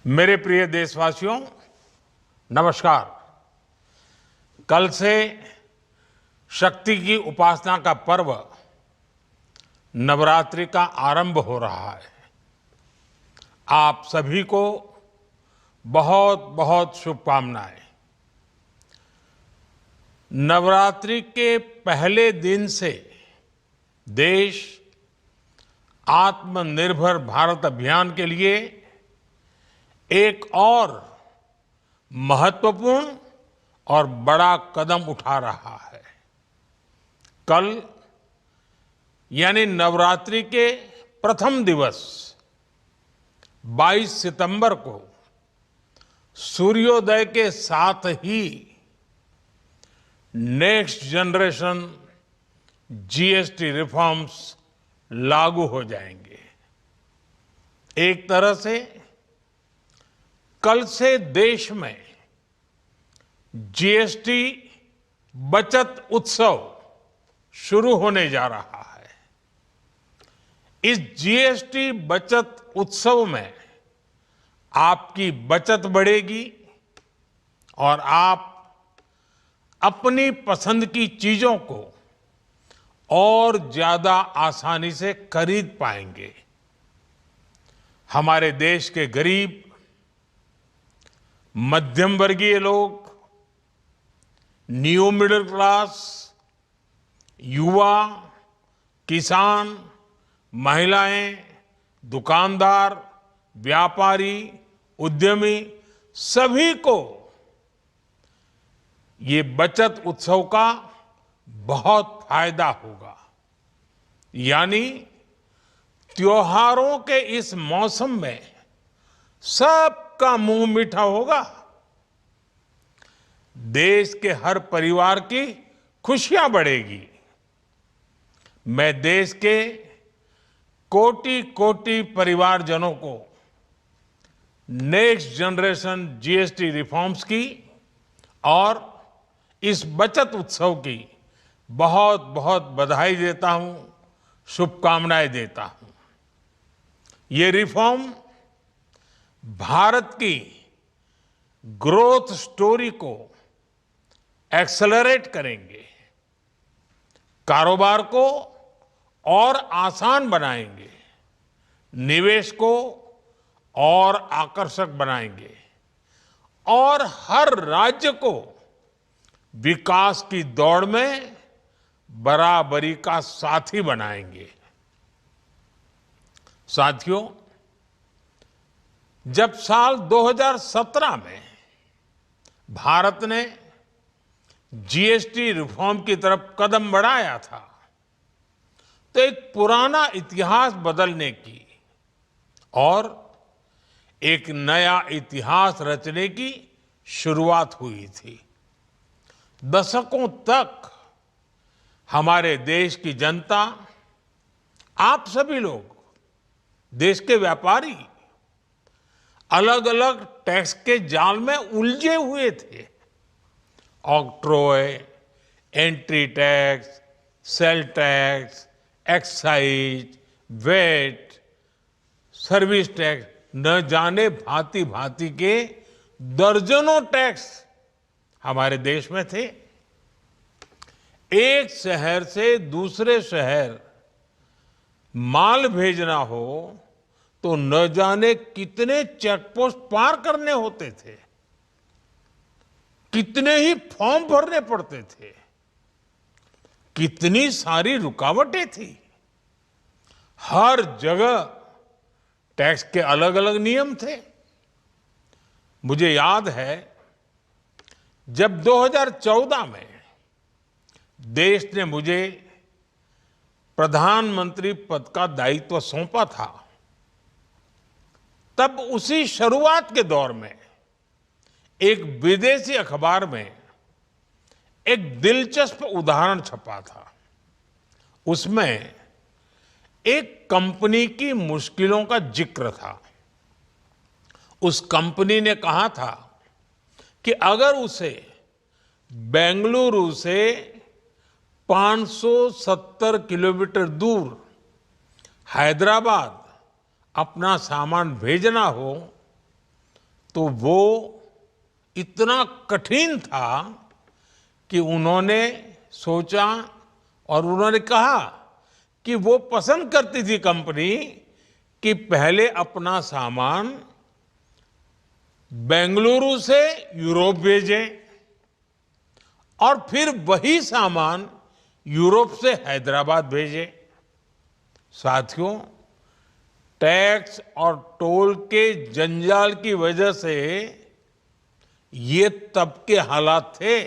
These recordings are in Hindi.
मेरे प्रिय देशवासियों, नमस्कार। कल से शक्ति की उपासना का पर्व नवरात्रि का आरंभ हो रहा है। आप सभी को बहुत बहुत शुभकामनाएं। नवरात्रि के पहले दिन से देश आत्मनिर्भर भारत अभियान के लिए एक और महत्वपूर्ण और बड़ा कदम उठा रहा है। कल यानी नवरात्रि के प्रथम दिवस 22 सितंबर को सूर्योदय के साथ ही नेक्स्ट जनरेशन जीएसटी रिफॉर्म्स लागू हो जाएंगे। एक तरह से कल से देश में जीएसटी बचत उत्सव शुरू होने जा रहा है। इस जीएसटी बचत उत्सव में आपकी बचत बढ़ेगी और आप अपनी पसंद की चीजों को और ज्यादा आसानी से खरीद पाएंगे। हमारे देश के गरीब, मध्यम वर्गीय लोग, न्यू मिडिल क्लास, युवा, किसान, महिलाएं, दुकानदार, व्यापारी, उद्यमी, सभी को ये बचत उत्सव का बहुत फायदा होगा। यानी त्योहारों के इस मौसम में सबका मुंह मीठा होगा। देश के हर परिवार की खुशियां बढ़ेगी। मैं देश के कोटि कोटि परिवारजनों को नेक्स्ट जनरेशन जीएसटी रिफॉर्म्स की और इस बचत उत्सव की बहुत बहुत बधाई देता हूं, शुभकामनाएं देता हूं। ये रिफॉर्म भारत की ग्रोथ स्टोरी को एक्सेलरेट करेंगे, कारोबार को और आसान बनाएंगे, निवेश को और आकर्षक बनाएंगे और हर राज्य को विकास की दौड़ में बराबरी का साथी बनाएंगे। साथियों, जब साल 2017 में भारत ने जीएसटी रिफॉर्म की तरफ कदम बढ़ाया था, तो एक पुराना इतिहास बदलने की और एक नया इतिहास रचने की शुरुआत हुई थी। दशकों तक हमारे देश की जनता, आप सभी लोग, देश के व्यापारी अलग अलग टैक्स के जाल में उलझे हुए थे। Octroi, entry tax, sale tax, excise, VAT, service tax, न जाने भांति भांति के दर्जनों टैक्स हमारे देश में थे। एक शहर से दूसरे शहर माल भेजना हो तो न जाने कितने चेकपोस्ट पार करने होते थे, कितने ही फॉर्म भरने पड़ते थे, कितनी सारी रुकावटें थी। हर जगह टैक्स के अलग अलग नियम थे। मुझे याद है, जब 2014 में देश ने मुझे प्रधानमंत्री पद का दायित्व सौंपा था, तब उसी शुरुआत के दौर में एक विदेशी अखबार में एक दिलचस्प उदाहरण छपा था। उसमें एक कंपनी की मुश्किलों का जिक्र था। उस कंपनी ने कहा था कि अगर उसे बेंगलुरु से 570 किलोमीटर दूर हैदराबाद अपना सामान भेजना हो तो वो इतना कठिन था कि उन्होंने सोचा और उन्होंने कहा कि वो पसंद करती थी कंपनी कि पहले अपना सामान बेंगलुरु से यूरोप भेजें और फिर वही सामान यूरोप से हैदराबाद भेजें। साथियों, टैक्स और टोल के जंजाल की वजह से ये तब के हालात थे।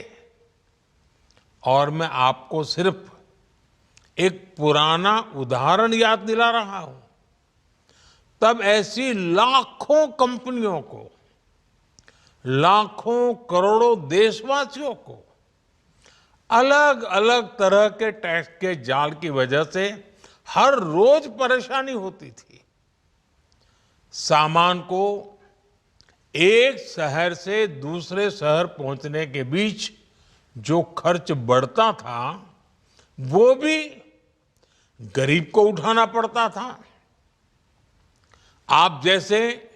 और मैं आपको सिर्फ एक पुराना उदाहरण याद दिला रहा हूं। तब ऐसी लाखों कंपनियों को, लाखों करोड़ों देशवासियों को अलग अलग तरह के टैक्स के जाल की वजह से हर रोज परेशानी होती थी। सामान को एक शहर से दूसरे शहर पहुंचने के बीच जो खर्च बढ़ता था वो भी गरीब को उठाना पड़ता था। आप जैसे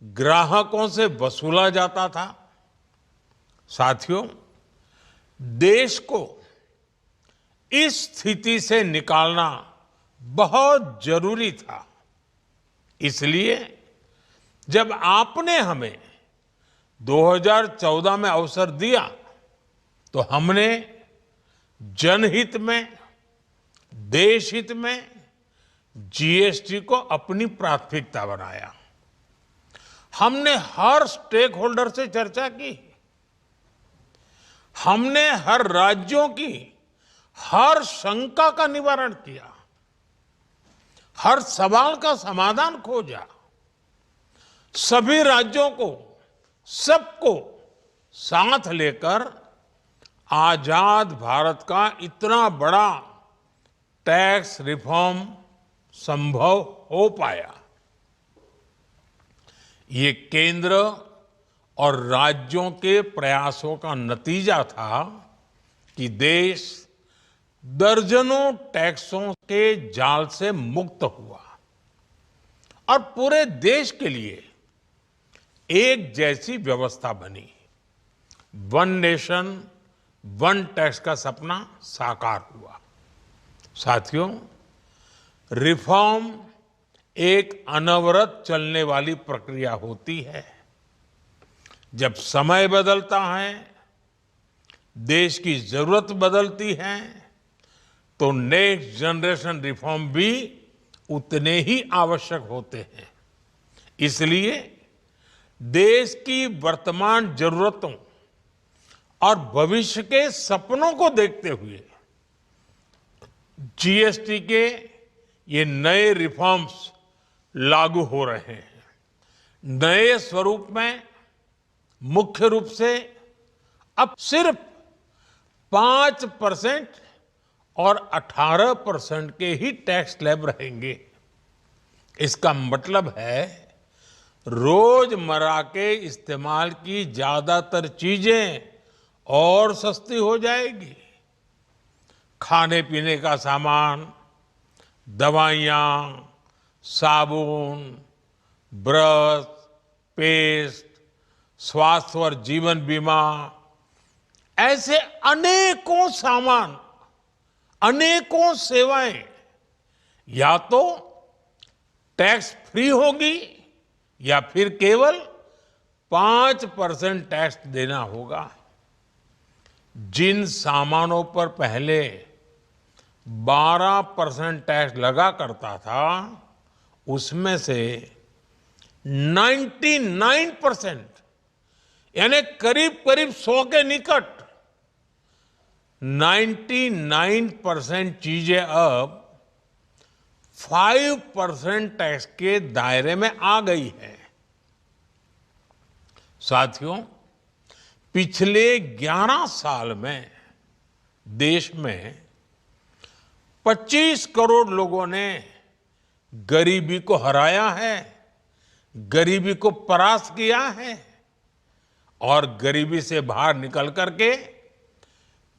ग्राहकों से वसूला जाता था। साथियों, देश को इस स्थिति से निकालना बहुत जरूरी था। इसलिए जब आपने हमें 2014 में अवसर दिया तो हमने जनहित में, देश हित में जीएसटी को अपनी प्राथमिकता बनाया। हमने हर स्टेक होल्डर से चर्चा की। हमने हर राज्यों की हर शंका का निवारण किया, हर सवाल का समाधान खोजा। सभी राज्यों को, सबको साथ लेकर आजाद भारत का इतना बड़ा टैक्स रिफॉर्म संभव हो पाया। ये केंद्र और राज्यों के प्रयासों का नतीजा था कि देश दर्जनों टैक्सों के जाल से मुक्त हुआ और पूरे देश के लिए एक जैसी व्यवस्था बनी। वन नेशन वन टैक्स का सपना साकार हुआ। साथियों, रिफॉर्म एक अनवरत चलने वाली प्रक्रिया होती है। जब समय बदलता है, देश की जरूरत बदलती है, तो नेक्स्ट जनरेशन रिफॉर्म भी उतने ही आवश्यक होते हैं। इसलिए देश की वर्तमान जरूरतों और भविष्य के सपनों को देखते हुए जीएसटी के ये नए रिफॉर्म्स लागू हो रहे हैं। नए स्वरूप में मुख्य रूप से अब सिर्फ 5% और 18% के ही टैक्स स्लैब रहेंगे। इसका मतलब है रोजमर्रा के इस्तेमाल की ज्यादातर चीजें और सस्ती हो जाएगी। खाने पीने का सामान, दवाइयाँ, साबुन, ब्रश, पेस्ट, स्वास्थ्य और जीवन बीमा, ऐसे अनेकों सामान, अनेकों सेवाएं या तो टैक्स फ्री होगी या फिर केवल 5% टैक्स देना होगा। जिन सामानों पर पहले 12% टैक्स लगा करता था, उसमें से 99% यानी करीब करीब 100 के निकट 99% चीजें अब 5% टैक्स के दायरे में आ गई है। साथियों, पिछले 11 साल में देश में 25 करोड़ लोगों ने गरीबी को हराया है, गरीबी को परास्त किया है और गरीबी से बाहर निकल करके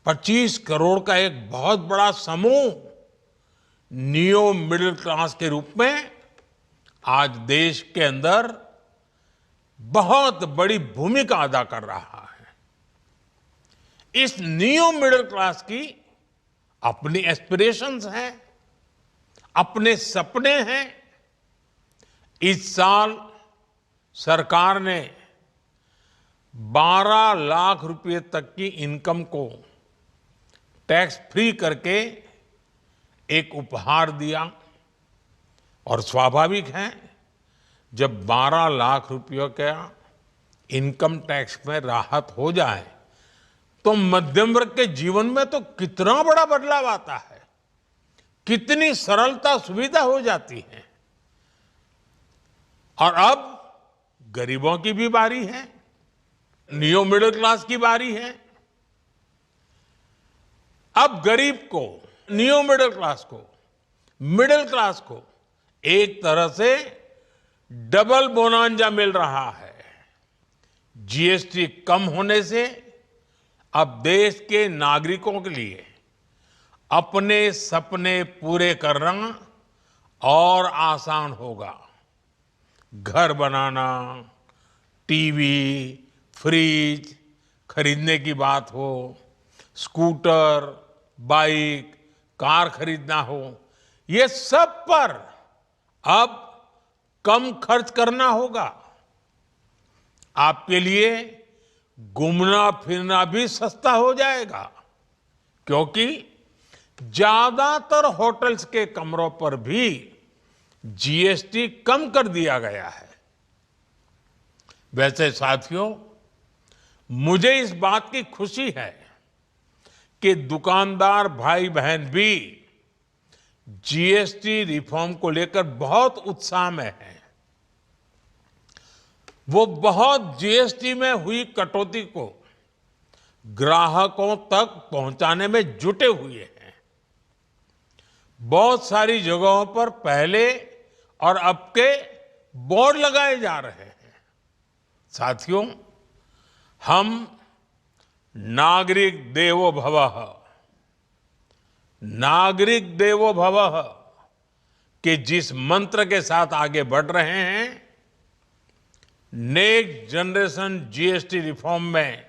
25 करोड़ का एक बहुत बड़ा समूह नियो मिडिल क्लास के रूप में आज देश के अंदर बहुत बड़ी भूमिका अदा कर रहा है। इस न्यू मिडिल क्लास की अपनी एस्पिरेशंस हैं, अपने सपने हैं। इस साल सरकार ने 12 लाख रुपए तक की इनकम को टैक्स फ्री करके एक उपहार दिया। और स्वाभाविक है, जब 12 लाख रुपयों का इनकम टैक्स में राहत हो जाए तो मध्यम वर्ग के जीवन में तो कितना बड़ा बदलाव आता है, कितनी सरलता सुविधा हो जाती है। और अब गरीबों की भी बारी है, न्यू मिडिल क्लास की बारी है। अब गरीब को, न्यू मिडिल क्लास को एक तरह से डबल बोनांजा मिल रहा है। जीएसटी कम होने से अब देश के नागरिकों के लिए अपने सपने पूरे करना और आसान होगा। घर बनाना, टीवी, फ्रिज खरीदने की बात हो, स्कूटर, बाइक, कार खरीदना हो, ये सब पर अब कम खर्च करना होगा। आपके लिए घूमना फिरना भी सस्ता हो जाएगा, क्योंकि ज्यादातर होटल्स के कमरों पर भी जीएसटी कम कर दिया गया है। वैसे साथियों, मुझे इस बात की खुशी है कि दुकानदार भाई बहन भी जीएसटी रिफॉर्म को लेकर बहुत उत्साह में हैं। वो बहुत जीएसटी में हुई कटौती को ग्राहकों तक पहुंचाने में जुटे हुए हैं। बहुत सारी जगहों पर पहले और अब के बोर्ड लगाए जा रहे हैं। साथियों, हम नागरिक देवो भवः, नागरिक देवो भवः के जिस मंत्र के साथ आगे बढ़ रहे हैं, नेक्स्ट जनरेशन जीएसटी रिफॉर्म में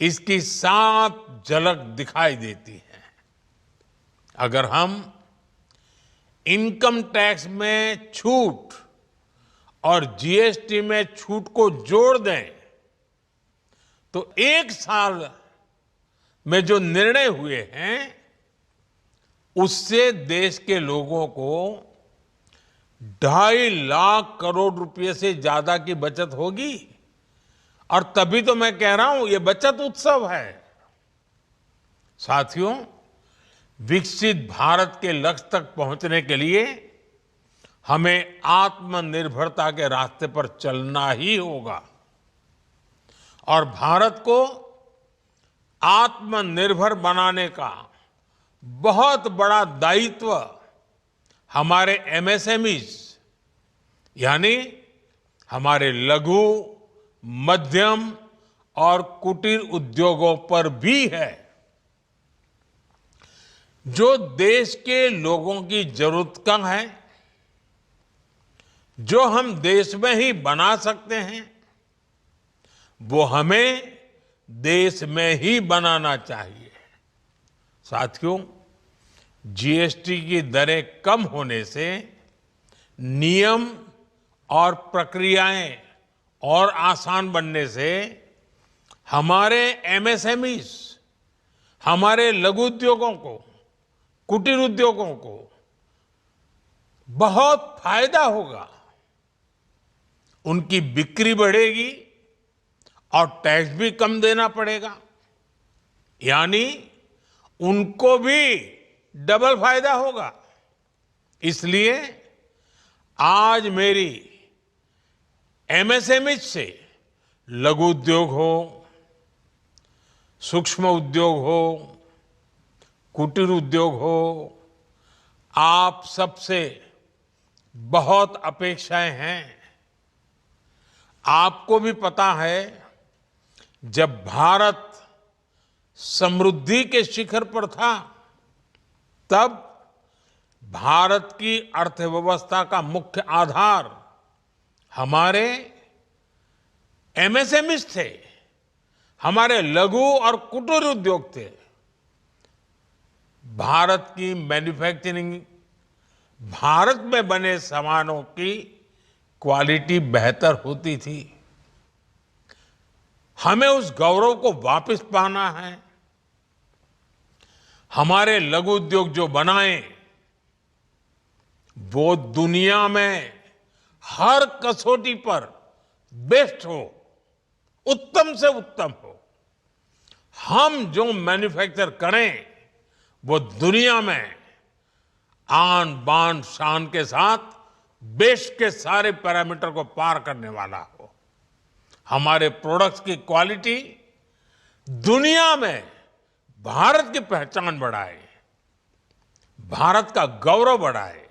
इसकी साफ झलक दिखाई देती है। अगर हम इनकम टैक्स में छूट और जीएसटी में छूट को जोड़ दें तो एक साल में जो निर्णय हुए हैं उससे देश के लोगों को 2.5 लाख करोड़ रुपए से ज्यादा की बचत होगी। और तभी तो मैं कह रहा हूं, ये बचत उत्सव है। साथियों, विकसित भारत के लक्ष्य तक पहुंचने के लिए हमें आत्मनिर्भरता के रास्ते पर चलना ही होगा। और भारत को आत्मनिर्भर बनाने का बहुत बड़ा दायित्व हमारे एमएसएमईज यानी हमारे लघु, मध्यम और कुटीर उद्योगों पर भी है, जो देश के लोगों की जरूरत का है, जो हम देश में ही बना सकते हैं, वो हमें देश में ही बनाना चाहिए। साथियों, जीएसटी की दरें कम होने से नियम और प्रक्रियाएं और आसान बनने से हमारे एमएसएमईज, हमारे लघु उद्योगों को, कुटीर उद्योगों को बहुत फायदा होगा। उनकी बिक्री बढ़ेगी और टैक्स भी कम देना पड़ेगा, यानी उनको भी डबल फायदा होगा। इसलिए आज मेरी एमएसएमई से लघु उद्योग हो, सूक्ष्म उद्योग हो, कुटीर उद्योग हो, आप सबसे बहुत अपेक्षाएं हैं। आपको भी पता है, जब भारत समृद्धि के शिखर पर था, तब भारत की अर्थव्यवस्था का मुख्य आधार हमारे एमएसएमईज थे, हमारे लघु और कुटीर उद्योग थे। भारत की मैन्युफैक्चरिंग, भारत में बने सामानों की क्वालिटी बेहतर होती थी। हमें उस गौरव को वापस पाना है। हमारे लघु उद्योग जो बनाए वो दुनिया में हर कसौटी पर बेस्ट हो, उत्तम से उत्तम हो। हम जो मैन्युफैक्चर करें वो दुनिया में आन बान शान के साथ बेस्ट के सारे पैरामीटर को पार करने वाला हो। हमारे प्रोडक्ट्स की क्वालिटी दुनिया में भारत की पहचान बढ़ाए, भारत का गौरव बढ़ाए।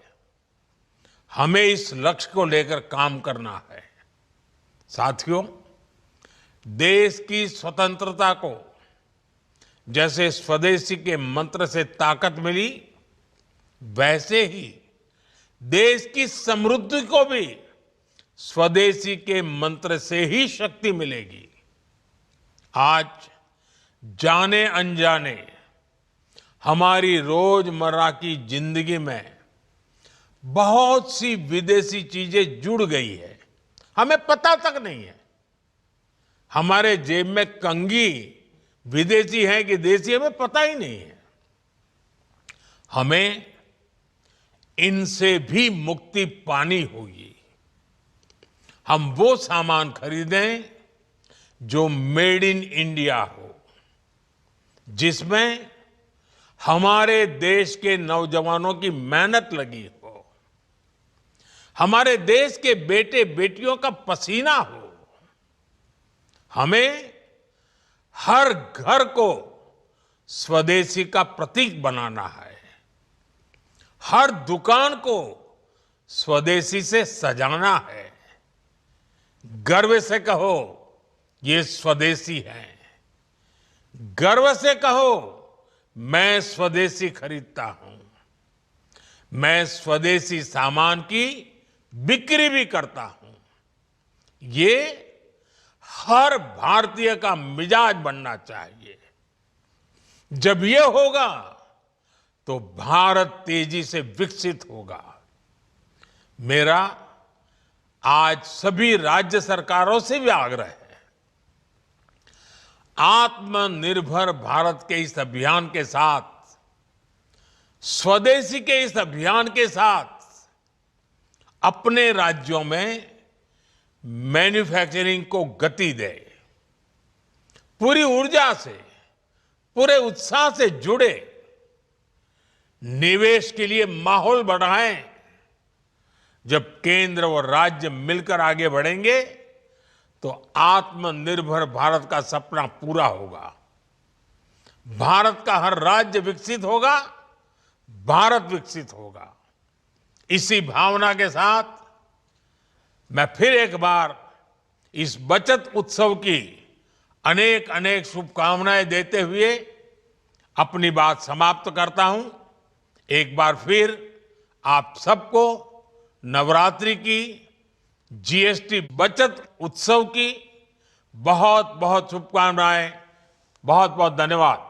हमें इस लक्ष्य को लेकर काम करना है। साथियों, देश की स्वतंत्रता को जैसे स्वदेशी के मंत्र से ताकत मिली, वैसे ही देश की समृद्धि को भी स्वदेशी के मंत्र से ही शक्ति मिलेगी। आज जाने अनजाने हमारी रोजमर्रा की जिंदगी में बहुत सी विदेशी चीजें जुड़ गई है, हमें पता तक नहीं है। हमारे जेब में कंघी विदेशी है कि देसी, हमें पता ही नहीं है। हमें इनसे भी मुक्ति पानी होगी। हम वो सामान खरीदें जो मेड इन इंडिया हो, जिसमें हमारे देश के नौजवानों की मेहनत लगी हो, हमारे देश के बेटे बेटियों का पसीना हो। हमें हर घर को स्वदेशी का प्रतीक बनाना है, हर दुकान को स्वदेशी से सजाना है। गर्व से कहो ये स्वदेशी है, गर्व से कहो मैं स्वदेशी खरीदता हूं, मैं स्वदेशी सामान की बिक्री भी करता हूं। ये हर भारतीय का मिजाज बनना चाहिए। जब ये होगा तो भारत तेजी से विकसित होगा। मेरा आज सभी राज्य सरकारों से भी आग्रह है, आत्मनिर्भर भारत के इस अभियान के साथ, स्वदेशी के इस अभियान के साथ अपने राज्यों में मैन्युफैक्चरिंग को गति दे। पूरी ऊर्जा से, पूरे उत्साह से जुड़े, निवेश के लिए माहौल बढ़ाएं। जब केंद्र और राज्य मिलकर आगे बढ़ेंगे तो आत्मनिर्भर भारत का सपना पूरा होगा। भारत का हर राज्य विकसित होगा, भारत विकसित होगा। इसी भावना के साथ मैं फिर एक बार इस बचत उत्सव की अनेक अनेक शुभकामनाएं देते हुए अपनी बात समाप्त करता हूं। एक बार फिर आप सबको नवरात्रि की, जीएसटी बचत उत्सव की बहुत बहुत शुभकामनाएं। बहुत बहुत धन्यवाद।